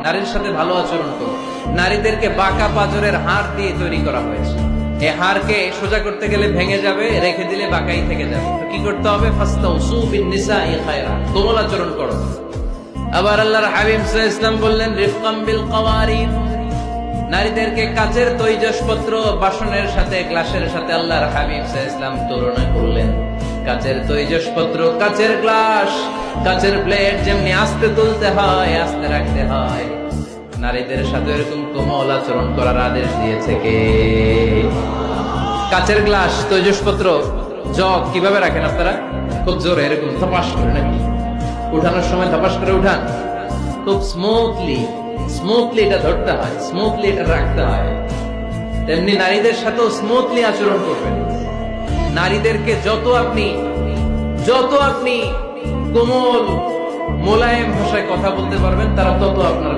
নারীর সাথে ভালো আচরণ করো। নারীদেরকে বাঁকা পাজরের হাড় দিয়ে তৈরি করা হয়েছে। এই হাড়কে সোজা করতে গেলে ভেঙে যাবে, রেখে দিলে বাঁকাই থেকে যাবে। তো কি করতে হবে? ফাস্তাউসু বিন-নিসাই খায়রা, কোমল আচরণ করো। আবার আল্লাহর হাবিব সাল্লাল্লাহু আলাইহি ওয়াসাল্লাম বললেন, রিফকাম বিল কাওয়ারিদ, নারীদেরকে কাচের তৈজসপত্র বাসনের সাথে, গ্লাসের সাথে আল্লাহর হাবিব সাল্লাল্লাহু আলাইহি ওয়াসাল্লাম তুলনা করলেন। কাচের তৈজসপত্র, কাচের গ্লাস, কাচের প্লেট যেমনি আস্তে তুলতে হয়, আস্তে রাখতে হয়, নারীদের সাথে এরকম কোমল আচরণ করার আদেশ দিয়েছে কে? কাচের গ্লাস, তৈজসপত্র, জগ কিভাবে রাখেন আপনারা? খুব জোরে এরকম ধপাস করে নাকি? উঠানোর সময় ধপাস করে উঠান? খুব স্মুথলি এটা ধরতে হয়, স্মুথলি এটা রাখতে হয়। তেমনি নারীদের সাথেও স্মুথলি আচরণ করবেন। নারীদেরকে যত আপনি কোমল মোলায়েম ভাষায় কথা বলতে পারবেন, তারা তত আপনার